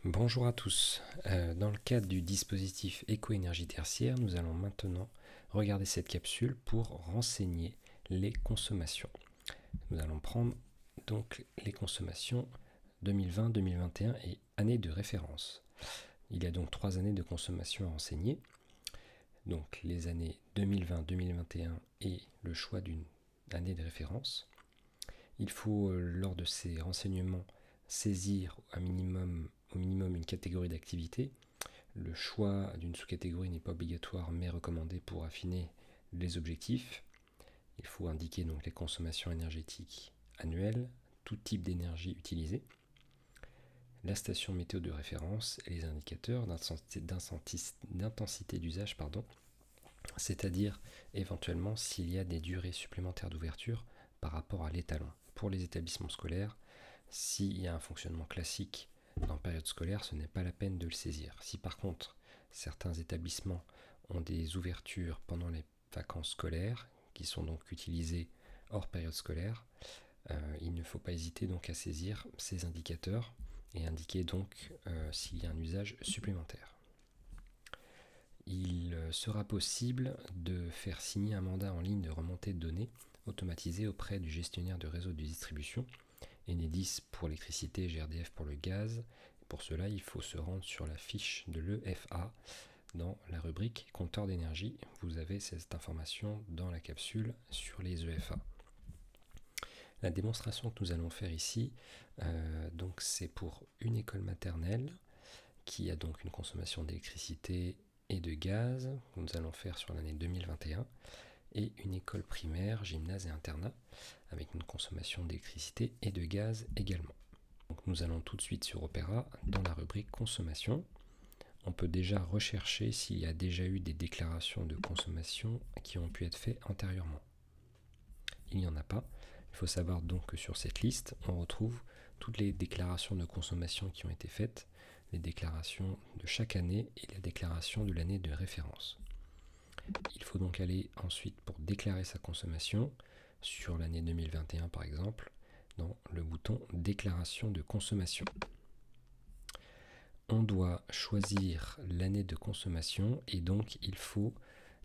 Bonjour à tous. Dans le cadre du dispositif éco-énergie tertiaire, nous allons maintenant regarder cette capsule pour renseigner les consommations. Nous allons prendre donc les consommations 2020, 2021 et année de référence. Il y a donc 3 années de consommation à renseigner. Donc les années 2020, 2021 et le choix d'une année de référence. Il faut, lors de ces renseignements, saisir au minimum une catégorie d'activité. Le choix d'une sous-catégorie n'est pas obligatoire mais recommandé pour affiner les objectifs. Il faut indiquer donc les consommations énergétiques annuelles, tout type d'énergie utilisée, la station météo de référence et les indicateurs d'intensité d'usage, c'est-à-dire éventuellement s'il y a des durées supplémentaires d'ouverture par rapport à l'étalon. Pour les établissements scolaires, s'il y a un fonctionnement classique dans période scolaire, ce n'est pas la peine de le saisir. Si par contre, certains établissements ont des ouvertures pendant les vacances scolaires, qui sont donc utilisées hors période scolaire, il ne faut pas hésiter donc à saisir ces indicateurs et indiquer donc s'il y a un usage supplémentaire. Il sera possible de faire signer un mandat en ligne de remontée de données automatisé auprès du gestionnaire de réseau de distribution, Enedis pour l'électricité, GRDF pour le gaz. Pour cela, il faut se rendre sur la fiche de l'EFA dans la rubrique compteur d'énergie. Vous avez cette information dans la capsule sur les EFA. La démonstration que nous allons faire ici, donc c'est pour une école maternelle qui a donc une consommation d'électricité et de gaz. Nous allons faire sur l'année 2021 et une école primaire, gymnase et internat avec une consommation d'électricité et de gaz également. Donc nous allons tout de suite sur Opera dans la rubrique consommation. On peut déjà rechercher s'il y a déjà eu des déclarations de consommation qui ont pu être faites antérieurement. Il n'y en a pas. Il faut savoir donc que sur cette liste, on retrouve toutes les déclarations de consommation qui ont été faites, les déclarations de chaque année et la déclaration de l'année de référence. Il faut donc aller ensuite pour déclarer sa consommation sur l'année 2021 par exemple, dans le bouton déclaration de consommation. On doit choisir l'année de consommation et donc il faut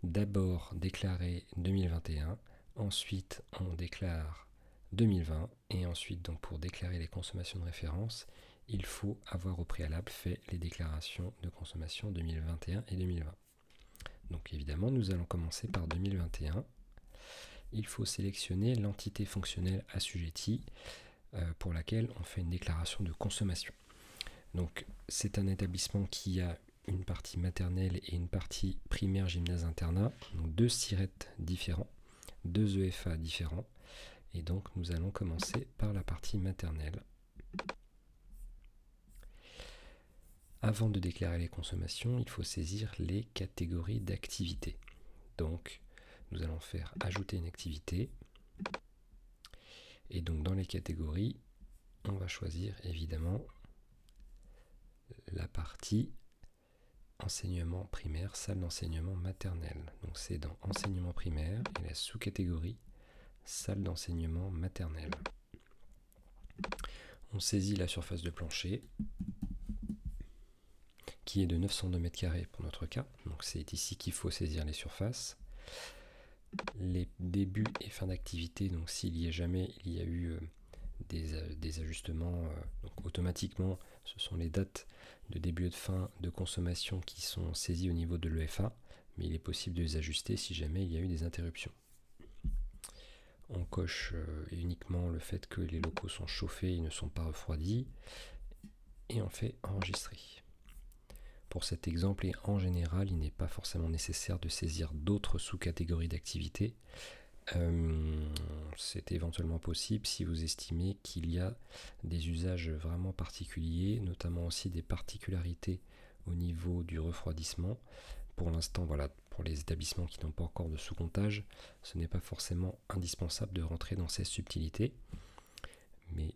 d'abord déclarer 2021, ensuite on déclare 2020 et ensuite donc pour déclarer les consommations de référence, il faut avoir au préalable fait les déclarations de consommation 2021 et 2020. Donc évidemment, nous allons commencer par 2021. Il faut sélectionner l'entité fonctionnelle assujettie pour laquelle on fait une déclaration de consommation. Donc c'est un établissement qui a une partie maternelle et une partie primaire gymnase internat, donc 2 SIRET différents, 2 EFA différents. Et donc nous allons commencer par la partie maternelle. Avant de déclarer les consommations, il faut saisir les catégories d'activités. Donc, nous allons faire ajouter une activité. Et donc, dans les catégories, on va choisir évidemment la partie enseignement primaire, salle d'enseignement maternelle. Donc, c'est dans enseignement primaire et la sous-catégorie salle d'enseignement maternelle. On saisit la surface de plancher, qui est de 902 m² pour notre cas. Donc c'est ici qu'il faut saisir les surfaces. Les débuts et fins d'activité, donc s'il y a jamais il y a eu des ajustements, donc automatiquement ce sont les dates de début et de fin de consommation qui sont saisies au niveau de l'EFA, mais il est possible de les ajuster si jamais il y a eu des interruptions. On coche uniquement le fait que les locaux sont chauffés et ne sont pas refroidis, et on fait enregistrer. Pour cet exemple et en général, il n'est pas forcément nécessaire de saisir d'autres sous-catégories d'activités. C'est éventuellement possible si vous estimez qu'il y a des usages vraiment particuliers, notamment aussi des particularités au niveau du refroidissement. Pour l'instant, voilà, pour les établissements qui n'ont pas encore de sous-comptage, ce n'est pas forcément indispensable de rentrer dans ces subtilités. Mais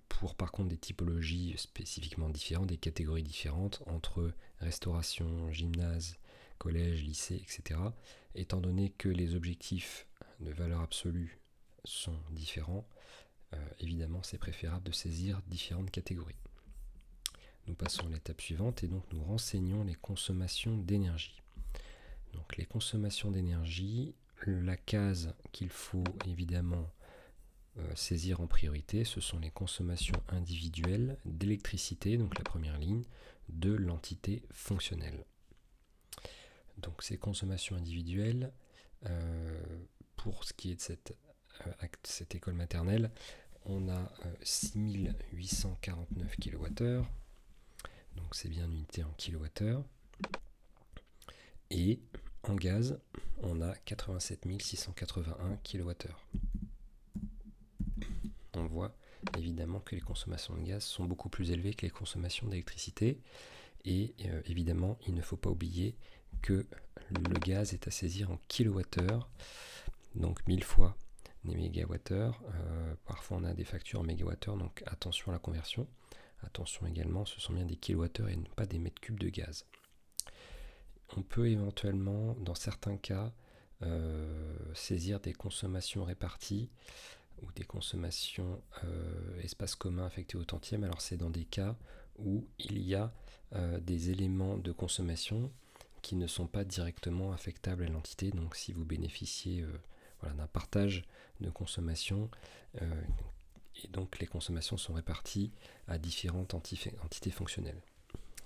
pour par contre des typologies spécifiquement différentes, des catégories différentes entre restauration, gymnase, collège, lycée, etc. Étant donné que les objectifs de valeur absolue sont différents, évidemment c'est préférable de saisir différentes catégories. Nous passons à l'étape suivante et donc nous renseignons les consommations d'énergie. Donc les consommations d'énergie, la case qu'il faut évidemment saisir en priorité, ce sont les consommations individuelles d'électricité, donc la première ligne, de l'entité fonctionnelle. Donc ces consommations individuelles, pour ce qui est de cette école maternelle, on a 6849 kWh, donc c'est bien unité en kWh, et en gaz, on a 87 681 kWh. On voit évidemment que les consommations de gaz sont beaucoup plus élevées que les consommations d'électricité, et évidemment, il ne faut pas oublier que le gaz est à saisir en kilowattheure, donc 1000 fois des mégawattheures. Parfois on a des factures en mégawattheures, donc attention à la conversion. Attention également, ce sont bien des kilowattheures et non pas des mètres cubes de gaz. On peut éventuellement, dans certains cas, saisir des consommations réparties ou des consommations espace commun affectés au tantième. Alors c'est dans des cas où il y a des éléments de consommation qui ne sont pas directement affectables à l'entité. Donc si vous bénéficiez d'un partage de consommation, et donc les consommations sont réparties à différentes entités fonctionnelles.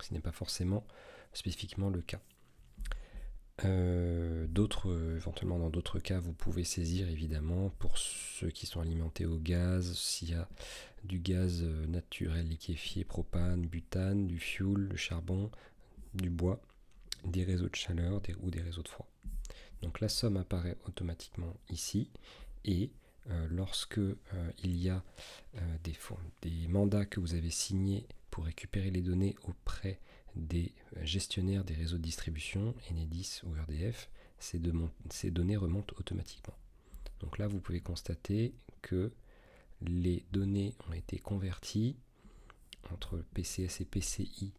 Ce n'est pas forcément spécifiquement le cas. Éventuellement dans d'autres cas, vous pouvez saisir évidemment pour ceux qui sont alimentés au gaz, s'il y a du gaz naturel liquéfié, propane, butane, du fioul, du charbon, du bois, des réseaux de chaleur ou des réseaux de froid. Donc la somme apparaît automatiquement ici, et lorsque il y a des mandats que vous avez signés pour récupérer les données auprès des gestionnaires des réseaux de distribution, Enedis ou RDF, ces données remontent automatiquement. Donc là, vous pouvez constater que les données ont été converties entre PCS et PCI,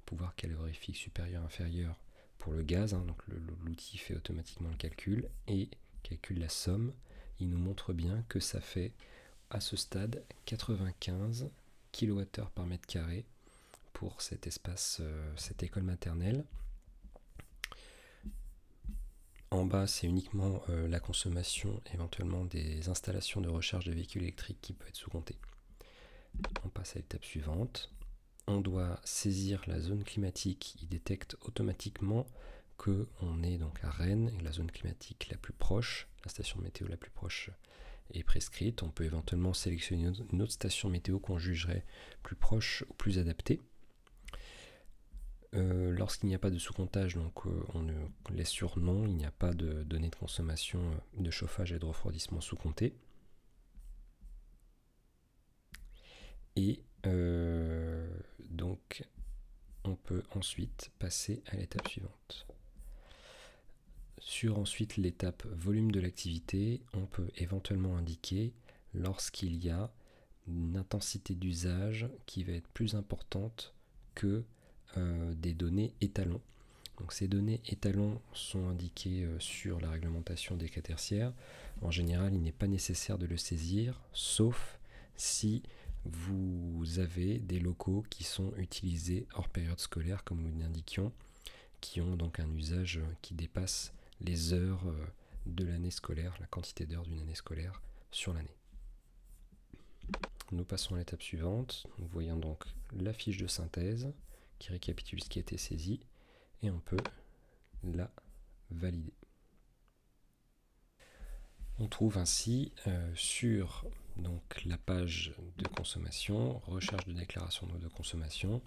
pouvoir calorifique supérieur inférieur pour le gaz, donc l'outil fait automatiquement le calcul et calcule la somme. Il nous montre bien que ça fait à ce stade 95 kWh par mètre carré pour cet espace, cette école maternelle. En bas, c'est uniquement la consommation éventuellement des installations de recharge de véhicules électriques qui peut être sous-comptée. On passe à l'étape suivante. On doit saisir la zone climatique. Il détecte automatiquement qu'on est donc à Rennes, et la zone climatique la plus proche, la station météo la plus proche est prescrite. On peut éventuellement sélectionner une autre station météo qu'on jugerait plus proche ou plus adaptée. Lorsqu'il n'y a pas de sous-comptage, donc on ne laisse sur non, il n'y a pas de données de consommation de chauffage et de refroidissement sous-comptées. Et donc on peut ensuite passer à l'étape suivante. Sur ensuite l'étape volume de l'activité, on peut éventuellement indiquer lorsqu'il y a une intensité d'usage qui va être plus importante que des données étalons. Donc ces données étalons sont indiquées sur la réglementation des cas tertiaires. En général, il n'est pas nécessaire de le saisir, sauf si vous avez des locaux qui sont utilisés hors période scolaire, comme nous l'indiquions, qui ont donc un usage qui dépasse les heures de l'année scolaire, la quantité d'heures d'une année scolaire sur l'année. Nous passons à l'étape suivante. Nous voyons donc la fiche de synthèse qui récapitule ce qui a été saisi et on peut la valider. On trouve ainsi sur donc, la page de consommation, recherche de déclaration de consommation,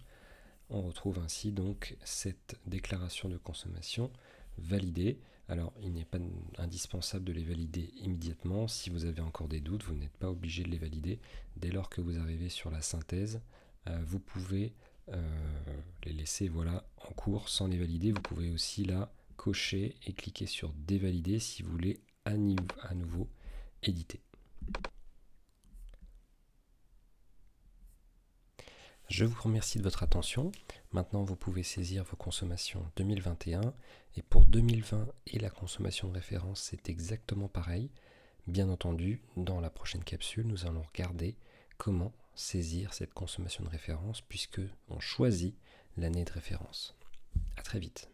on retrouve ainsi donc cette déclaration de consommation validée. Alors il n'est pas indispensable de les valider immédiatement. Si vous avez encore des doutes, vous n'êtes pas obligé de les valider. Dès lors que vous arrivez sur la synthèse, vous pouvez les laisser en cours sans les valider. Vous pouvez aussi là cocher et cliquer sur dévalider si vous voulez à nouveau éditer. Je vous remercie de votre attention. Maintenant, vous pouvez saisir vos consommations 2021 et pour 2020 et la consommation de référence, c'est exactement pareil. Bien entendu, dans la prochaine capsule, nous allons regarder comment saisir cette consommation de référence puisque on choisit l'année de référence. À très vite.